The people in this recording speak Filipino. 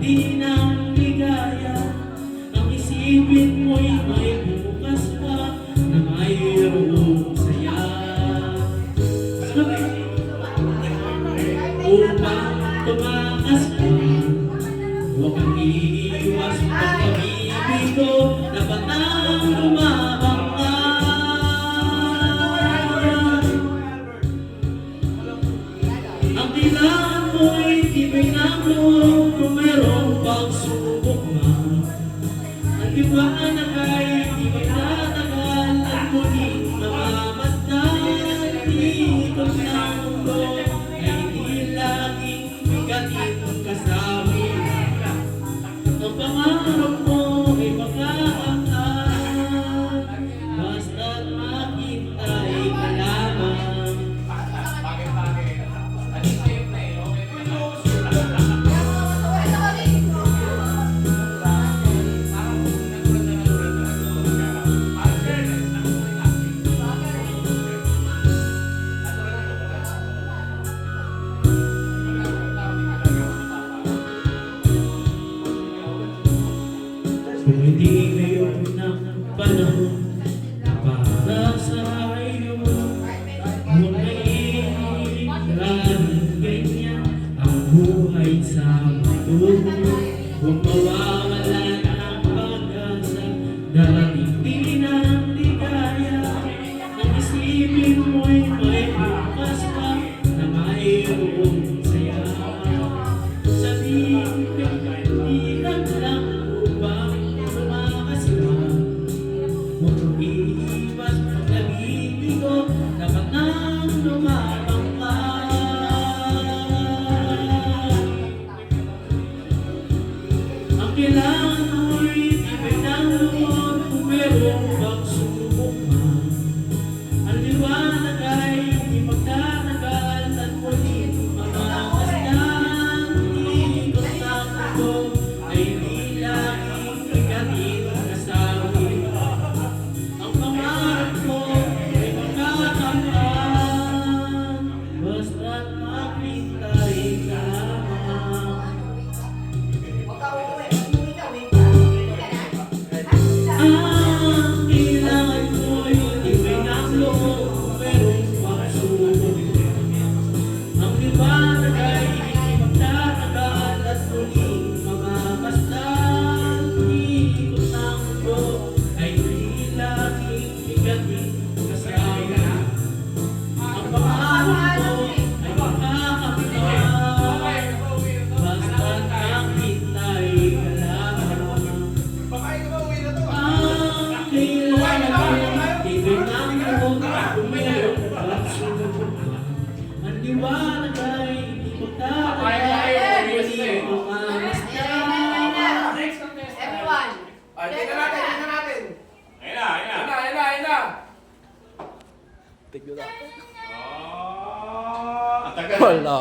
nananatili ng ligaya. Ang isipin mo'y may bukas pa na mayroong saya. Upang tumakas ka, huwag kang iiwas pag pag-ibig ko, dapat nang lumabang ka. Ang kailangan mo'y tibay ng loob kung mayroong pagsubok man. Ang liwanag ay di magtatagal at muling mamamatay. Ikot ng mundo ay di laging bigatin kasama. Ang pangarap mo ay makaangkat, basta't maghintay ka lamang. Kung hindi ngayon ng panahon na para sa iyo, huwag naiingalan ganyan ang buhay sa mundo. Huwag mawawalan ang pag-asa, darating din ang ligaya. Ang isipin mo'y may bukas pa na mayroong saya. Sabihin kaibigan lang upang iiwas pag-ibig ko, dapat nang lumabang ka. Ang kailangan mo'y tibay ng loob kung mayroong pagsubok man. Ang liwanag ay di magtatagal at muling mamamasdan. Ikot ng mundo ay di laging bigatin kasama. Ang pangarap ko ay magkakampan, basta't maghintay ka lamang. Ang kailangan mo'y tibay ng loob kung mayroong pagsubok. Ang liwanag ay di magtatagal at muling mamamasdan. Ikot ng mundo ay di laging bigatin kasama. Ang pangarap ko ay makakamtan, basta't naghintay ka lamang. Ang kailangan mo'y tibay ng loob kung mayroong pagsubok. Ang liwanag ay di magtatagal at muling mamamasdan. Everyone! Tingnan natin. Ayun na. Tignan na. Ang tagal. Wala.